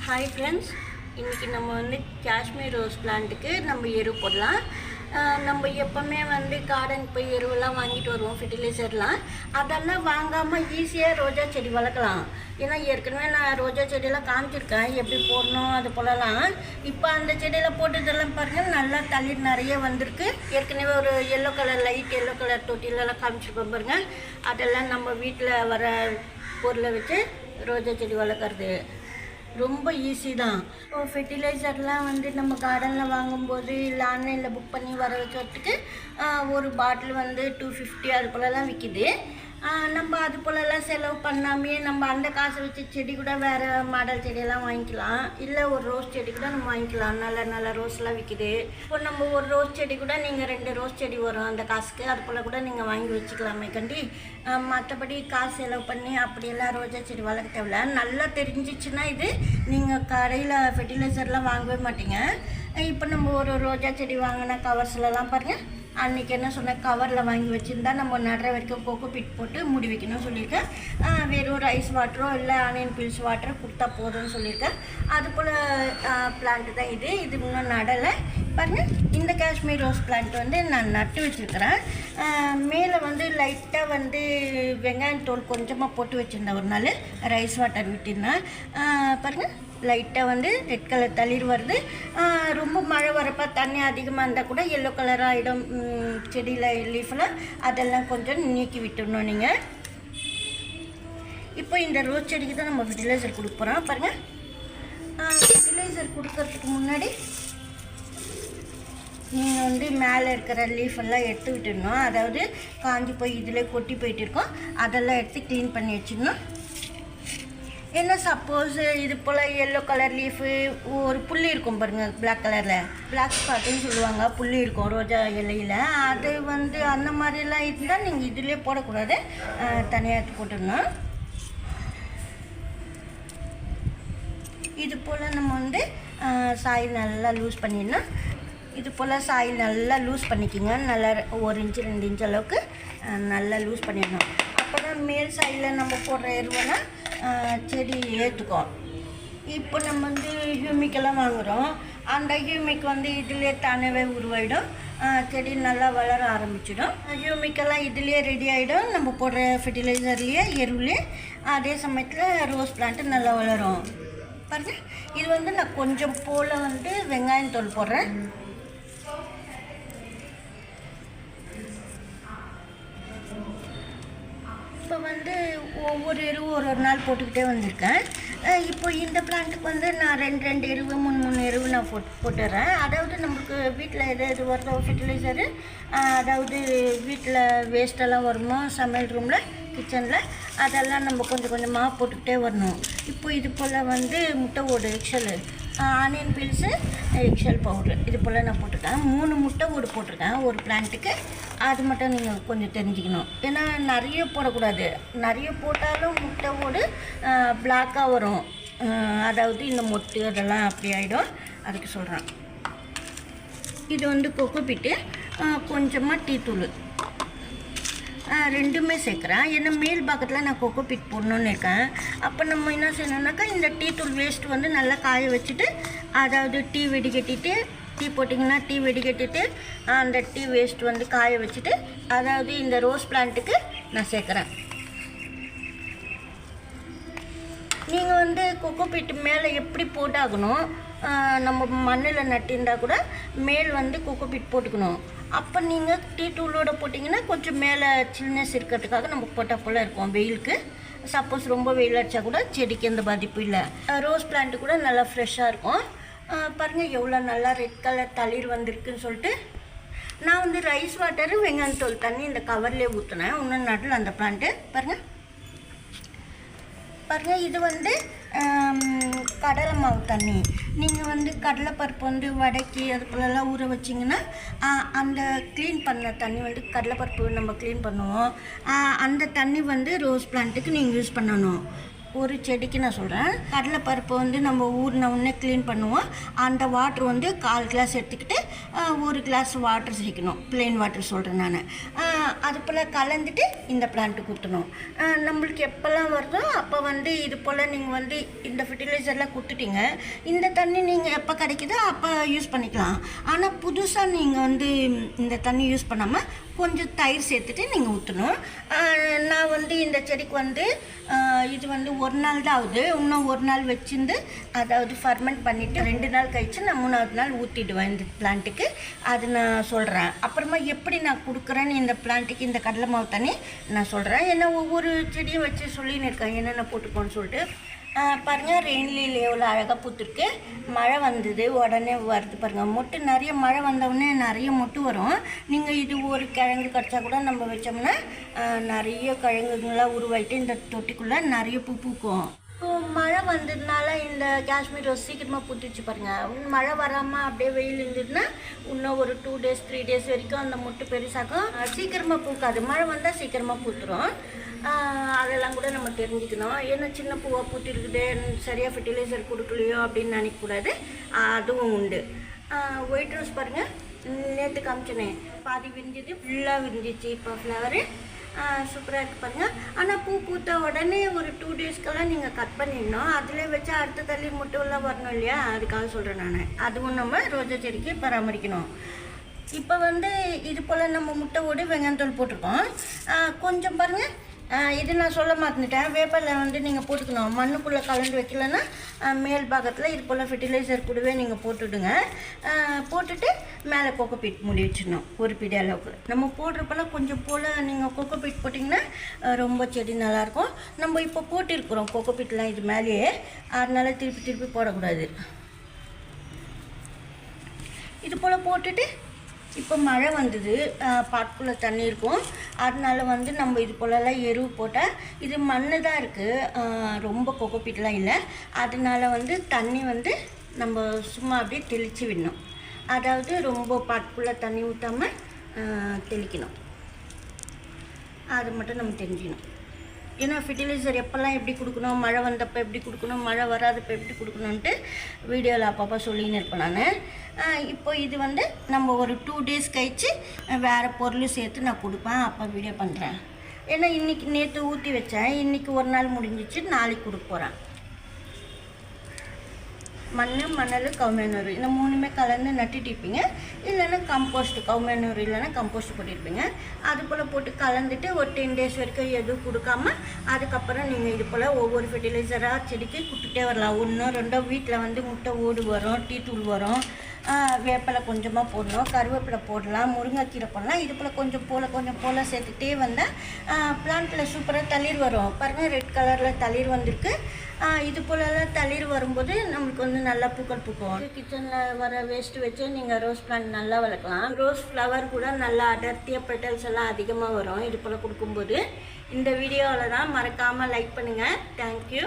Hi friends, இன்றைக்கி நம்ம வந்து காஷ்மீர் ரோஸ் பிளான்ட்டுக்கு நம்ம எரு போடலாம். நம்ம எப்போவுமே வந்து கார்டனுக்கு போய் எருவெல்லாம் வாங்கிட்டு வருவோம், ஃபெர்டிலைசர்லாம். அதெல்லாம் வாங்காமல் ஈஸியாக ரோஜா செடி வளர்க்கலாம். ஏன்னா ஏற்கனவே நான் ரோஜா செடியெல்லாம் காமிச்சிருக்கேன் எப்படி போடணும் அது போலலாம். இப்போ அந்த செடியில் போட்டதெல்லாம் பாருங்கள், நல்லா தளிர் நிறைய வந்திருக்கு. ஏற்கனவே ஒரு yellow colour light yellow colour தொட்டிலெல்லாம் காமிச்சிருப்போம் பாருங்கள். அதெல்லாம் நம்ம வீட்டில் வர பொருளை வச்சு ரோஜா செடி வளர்க்குறது ரொம்ப ஈஸி தான். இப்போ ஃபெர்டிலைசர்லாம் வந்து நம்ம கார்டனில் வாங்கும்போது இல்லை ஆன்லைனில் புக் பண்ணி வர வச்சதுக்கு ஒரு பாட்டில் வந்து 250 அது போலலாம் விற்கிது. நம்ம அது போலலாம் செலவு பண்ணாமே நம்ம அந்த காசை வச்சு செடி கூட வேறு மாடல் செடியெல்லாம் வாங்கிக்கலாம். இல்லை ஒரு ரோஸ் செடி கூட நம்ம வாங்கிக்கலாம். நல்ல நல்ல ரோஸ்லாம் விற்கிது. இப்போ நம்ம ஒரு ரோஸ் செடி கூட நீங்கள் 2 ரோஸ் செடி வரும் அந்த காசுக்கு. அது போல் கூட நீங்கள் வாங்கி வச்சுக்கலாமே கண்டி. மற்றபடி காசு செலவு பண்ணி அப்படியெல்லாம் ரோஜா செடி வளர்க்க தேவையில்ல. நல்லா தெரிஞ்சிச்சுன்னா இது நீங்கள் கடையில் ஃபெர்டிலைசர்லாம் வாங்கவே மாட்டீங்க. இப்போ நம்ம ஒரு ரோஜா செடி வாங்கினா கவர்ஸ்லலாம் பாருங்கள், அன்றைக்கி என்ன சொன்னேன், கவரில் வாங்கி வச்சுருந்தா நம்ம நடுற வரைக்கும் கோகோ பிட் போட்டு மூடி வைக்கணும்னு சொல்லியிருக்கேன். வெறும் ரைஸ் வாட்டரோ இல்லை ஆனியன் பீல்ஸ் வாட்டரோ கொடுத்தா போதும்னு சொல்லியிருக்கேன். அது போல் பிளான்ட்டு தான் இது இன்னும் நடலை பாருங்கள். இந்த காஷ்மீர் ரோஸ் பிளான்ட் வந்து நான் நட்டு வச்சுருக்கிறேன். மேலே வந்து லைட்டாக வந்து வெங்காயம் தோல் கொஞ்சமாக போட்டு வச்சுருந்தேன். ஒரு நாள் ரைஸ் வாட்டர் விட்டுருந்தேன் பாருங்கள். லைட்டாக வந்து ரெட் கலர் தளிர் வருது. ரொம்ப மழை வரப்போ தண்ணி அதிகமாக இருந்தால் கூட எல்லோ கலர் ஆகிடும் செடியில் லீஃபில். அதெல்லாம் கொஞ்சம் நீக்கி விட்டுடணும் நீங்கள். இப்போ இந்த ரோஸ் செடிக்கு தான் நம்ம ஃபெர்டிலைசர் கொடுக்க போகிறோம் பாருங்கள். ஃபெர்டிலைசர் கொடுக்கறதுக்கு முன்னாடி நீங்கள் வந்து மேலே இருக்கிற லீஃபெல்லாம் எடுத்து விட்டுடணும். அதாவது காஞ்சி போய் இதில் கொட்டி போயிட்டு இருக்கோம், அதெல்லாம் எடுத்து க்ளீன் பண்ணி வச்சிடணும். ஏன்னா சப்போஸ் இது போல் எல்லோ கலர் லீஃபு ஒரு புள்ளி இருக்கும் பாருங்கள், பிளாக் கலரில் பிளாக் ஸ்பாட்டுன்னு சொல்லுவாங்க, புள்ளி இருக்கும் ரோஜா இலையில். அது வந்து அந்த மாதிரிலாம் இருந்தால் நீங்கள் இதிலே போடக்கூடாது, தனியாக எடுத்து போட்டுடணும். இது போல் நம்ம வந்து சாயில் நல்லா லூஸ் பண்ணிடணும். இது போல் சாயில் நல்லா லூஸ் பண்ணிக்கோங்க. நல்லா 1 இன்ச்சு 2 இன்ச் அளவுக்கு நல்லா லூஸ் பண்ணிடணும். அப்போ தான் மேல் சாயில் நம்ம போடுற எருவெல்லாம் செடி ஏற்றுக்கும். இப்போ நம்ம வந்து ஹியூமிக்கெல்லாம் வாங்குகிறோம். அந்த ஹியூமிக் வந்து இதிலே தானவே உருவாயிடும், செடி நல்லா வளர ஆரம்பிச்சிடும். ஹியூமிக்கெல்லாம் இதிலே ரெடி ஆகிடும் நம்ம போடுற ஃபெர்டிலைசர்லேயே எருவுலேயே. அதே சமயத்தில் ரோஸ் பிளான்ட்டு நல்லா வளரும் பாருங்கள். இது வந்து நான் கொஞ்சம் போல் வந்து வெங்காயம் தோல் போடுறேன். இப்போ வந்து ஒவ்வொரு எருவு ஒரு நாள் போட்டுக்கிட்டே வந்திருக்கேன். இப்போ இந்த பிளான்ட்டுக்கு வந்து நான் 2 எருவு 3 எருவு நான் போட்டுடுறேன். அதாவது நம்மளுக்கு வீட்டில் எது வருதோ ஃபெர்டிலைசரு, அதாவது வீட்டில் வேஸ்ட்டெல்லாம் வருமோ சமையல் ரூமில் கிச்சனில், அதெல்லாம் நம்ம கொஞ்சம் கொஞ்சமாக போட்டுக்கிட்டே வரணும். இப்போ இது போல் வந்து முட்டை ஓடு eggshell, onion peels, eggshell powder, இது போல் நான் போட்டிருக்கேன். 3 முட்டை ஓடு போட்டிருக்கேன் ஒரு பிளான்ட்டுக்கு. அது மட்டும் நீங்கள் கொஞ்சம் தெரிஞ்சுக்கணும். ஏன்னா நிறைய போடக்கூடாது. நிறைய போட்டாலும் முட்டை ஓடு பிளாக்காக வரும், அதாவது இந்த மொட்டு அதெல்லாம் அப்படி ஆகிடும், அதுக்கு சொல்கிறேன். இது வந்து கொக்கோ பிட்டு, கொஞ்சமாக டீ தூள், ரெண்டுமே சேர்க்குறேன். ஏன்னா மேல் பக்கத்தில் நான் கொக்கோ பிட் போடணுன்னு இருக்கேன். அப்போ நம்ம என்ன செய்யணுன்னாக்கா இந்த டீ தூள் வேஸ்ட்டு வந்து நல்லா காய வச்சுட்டு, அதாவது டீ வெடிகட்டிட்டு, டீ போட்டிங்கன்னா டீ வெடிகட்டிட்டு அந்த டீ வேஸ்ட் வந்து காய வச்சுட்டு, அதாவது இந்த ரோஸ் பிளான்ட்டுக்கு நான் சேர்க்குறேன். நீங்கள் வந்து கொக்கோ பிட்டு மேலே எப்படி போட்டாகணும், நம்ம மண்ணில் நட்டிருந்தால் கூட மேல் வந்து கொக்கோ பிட் போட்டுக்கணும். அப்போ நீங்கள் டீ தூளோடு போட்டிங்கன்னா கொஞ்சம் மேலே சில்னஸ் இருக்கிறதுக்காக நம்ம போட்டால் போல் இருக்கும் வெயிலுக்கு. சப்போஸ் ரொம்ப வெயில் அடித்தா கூட செடிக்கு எந்த பாதிப்பும் இல்லை. ரோஸ் பிளான்ட்டு கூட நல்லா ஃப்ரெஷ்ஷாக இருக்கும் பாருங்கள். எவ்வளோ நல்லா ரெட் கலர் தளிர் வந்திருக்குன்னு சொல்லிட்டு நான் வந்து ரைஸ் வாட்டரு வெங்காயம் தோல் தண்ணி இந்த கவர்லேயே ஊற்றினேன். இன்னும் நடுவில் அந்த பிளான்ட்டு பாருங்கள். இது வந்து கடலை மாவு தண்ணி. நீங்கள் வந்து கடலைப்பருப்பு வந்து வடக்கி அது போலலாம் ஊற வச்சிங்கன்னா அந்த க்ளீன் பண்ண தண்ணி வந்து கடலைப்பருப்பு நம்ம க்ளீன் பண்ணுவோம், அந்த தண்ணி வந்து ரோஸ் பிளான்ட்டுக்கு நீங்கள் யூஸ் பண்ணணும். ஒரு செடிக்கு நான் சொல்கிறேன். கடலைப்பருப்பு வந்து நம்ம ஊறின உடனே க்ளீன் பண்ணுவோம். அந்த வாட்ரு வந்து 1/4 கிளாஸ் எடுத்துக்கிட்டு 1 கிளாஸ் வாட்டர் சேர்க்கணும், ப்ளெயின் வாட்டர் சொல்கிறேன் நான். அது போல் கலந்துட்டு இந்த பிளான்ட்டுக்கு ஊற்றணும். நம்மளுக்கு எப்போல்லாம் வருதோ அப்போ வந்து இது போல் நீங்கள் வந்து இந்த ஃபெர்டிலைசர்லாம் கொடுத்துட்டீங்க. இந்த தண்ணி நீங்கள் எப்போ கிடைக்குதோ அப்போ யூஸ் பண்ணிக்கலாம். ஆனால் புதுசாக நீங்கள் வந்து இந்த தண்ணி யூஸ் பண்ணாமல் கொஞ்சம் தயிர் சேர்த்துட்டு நீங்கள் ஊற்றணும். நான் வந்து இந்த செடிக்கு வந்து இது வந்து 1 நாள் தான் ஆகுது. இன்னும் 1 நாள் வச்சுருந்து அதாவது ஃபர்மெண்ட் பண்ணிவிட்டு 2 நாள் கழித்து நான் 3ஆவது நாள் ஊற்றிடுவேன் இந்த பிளான்ட்டுக்கு. அது நான் சொல்கிறேன். அப்புறமா எப்படி நான் கொடுக்குறேன்னு இந்த பிளான்ட்டுக்கு இந்த கடலை மாவு தண்ணி நான் சொல்கிறேன். ஏன்னா ஒவ்வொரு செடியும் வச்சு சொல்லின்னு இருக்கேன் என்னென்ன போட்டுக்கோன்னு சொல்லிட்டு. பாருங்கள், ரெயின்லியில் எவ்வளோ அழகாக பூத்துருக்கு. மழை வந்தது உடனே வருது பாருங்கள். மொட்டு நிறைய மழை வந்தவுடனே நிறைய மொட்டு வரும். நீங்கள் இது ஒரு கிழங்கு கிடச்சா கூட நம்ம வச்சோம்னா நிறைய கிழங்குங்களாம் உருவாயிட்டு இந்த தொட்டிக்குள்ளே நிறைய பூ பூக்கும். இப்போது மழை வந்ததுனால இந்த காஷ்மீர் ரோஸ் சீக்கிரமாக பூத்துச்சு பாருங்கள். மழை வராமல் அப்படியே வெயில் இருந்ததுன்னா இன்னும் ஒரு 2 days 3 days வரைக்கும் அந்த மொட்டு பெருசாகும். சீக்கிரமாக பூக்காது. மழை வந்தால் சீக்கிரமாக பூத்துரும். அதெல்லாம் கூட நம்ம தெரிஞ்சுக்கணும். ஏன்னா சின்ன பூவாக பூத்திருக்குது, சரியாக ஃபெர்டிலைசர் கொடுக்கலையோ அப்படின்னு நினைக்கக்கூடாது. அதுவும் உண்டு. ஒயிட் ரோஸ் பாருங்கள், நேற்று காமிச்சனே பாதி விரிஞ்சிது, ஃபுல்லாக விரிஞ்சிச்சு. இப்போ ஃப்ளவரு சூப்பராக இருக்குது பாருங்கள். ஆனால் பூ பூத்த உடனே ஒரு 2 daysக்கெல்லாம் நீங்கள் கட் பண்ணிடணும். அதில் வச்சா அடுத்த தள்ளி முட்டைலாம் வரணும் இல்லையா, அதுக்காக சொல்கிறேன் நான். அதுவும் நம்ம ரோஜா செடிக்கு பராமரிக்கணும். இப்போ வந்து இது போல் நம்ம முட்டை ஓடி வெங்காயத்தூள் போட்டிருக்கோம். கொஞ்சம் பாருங்கள், இது நான் சொல்ல மாட்டேன்ட்டேன். வேப்பலை வந்து நீங்கள் போட்டுக்கணும். மண்ணுக்குள்ளே கலந்து வைக்கலன்னா மேல் பாகத்தில் இது போல் ஃபெர்டிலைசர் கூடவே நீங்கள் போட்டுவிடுங்க. போட்டுட்டு மேலே கோகோபீட் மூடி வச்சிடணும் ஒரு பிடி அளவுக்கு. நம்ம போடுறப்பெல்லாம் கொஞ்சம் போல் நீங்கள் கோகோபீட் போட்டிங்கன்னா ரொம்ப செடி நல்லாயிருக்கும். நம்ம இப்போ போட்டிருக்கிறோம் கோகோபீட்லாம் இது மேலேயே, அதனால திருப்பி போடக்கூடாது. இது போல் போட்டுட்டு இப்போ மழை வந்தது, பாட்டுக்குள்ளே தண்ணி இருக்கும். அதனால வந்து நம்ம இது போலலாம் எருவு போட்டால் இது மண் தான் இருக்குது, ரொம்ப கோகோபீட்லாம் இல்லை. அதனால வந்து தண்ணி வந்து நம்ம சும்மா அப்படியே தெளித்து விடணும். அதாவது ரொம்ப பாட்டுக்குள்ளே தண்ணி ஊற்றாமல் தெளிக்கணும். அது மட்டும் நம்ம தெரிஞ்சுக்கணும். ஏன்னா ஃபெர்டிலைசர் எப்போல்லாம் எப்படி கொடுக்கணும், மழை வந்தப்போ எப்படி கொடுக்கணும், மழை வராதப்போ எப்படி கொடுக்கணுன்ட்டு வீடியோவில் அப்பப்போ சொல்லின்னு இருப்பேன் நான். இப்போ இது வந்து நம்ம ஒரு 2 days கழித்து வேறு பொருள் சேர்த்து நான் கொடுப்பேன், அப்போ வீடியோ பண்ணுறேன். ஏன்னா இன்றைக்கி நேற்று ஊற்றி வச்சேன், இன்றைக்கி 1 நாள் முடிஞ்சிச்சு, நாளைக்கு கொடுக்க போகிறேன். மணல் கவுமேனூர் இந்த 3மே கலந்து நட்டுட்டிருப்பீங்க. இல்லைன்னா கம்போஸ்ட், கவுமேனூர் இல்லைன்னா கம்போஸ்ட் போட்டிருப்பீங்க. அது போல் போட்டு கலந்துட்டு ஒரு 10 days வரைக்கும் எதுவும் கொடுக்காம அதுக்கப்புறம் நீங்கள் இது போல் ஒவ்வொரு ஃபெர்டிலைசராக செடிக்கு கொடுத்துட்டே வரலாம். 1 2 வீட்டில் வந்து முட்டை ஓடு வரும், டீ தூள் வரும், வேப்பிலை கொஞ்சமாக போடணும், கருவேப்பிலை போடலாம், முருங்கைக்கீரை போடலாம். இது போல் கொஞ்சம் போல் சேர்த்துக்கிட்டே வந்தால் பிளான்ட்டில் சூப்பராக தளிர் வரும். பாருங்கள், ரெட் கலரில் தளிர் வந்திருக்கு. இது போலலாம் தளிர் வரும்போது நம்மளுக்கு வந்து நல்லா பூக்கள் பூக்கும். கிச்சனில் வர வேஸ்ட்டு வச்சு நீங்கள் ரோஸ் பிளான்ட் நல்லா வளர்க்கலாம். ரோஸ் ஃப்ளவர் கூட நல்லா அடர்த்தியாக பெட்டல்ஸ் எல்லாம் அதிகமாக வரும் இது போல் கொடுக்கும்போது. இந்த வீடியோவில் தான் மறக்காமல் லைக் பண்ணுங்கள். தேங்க்யூ.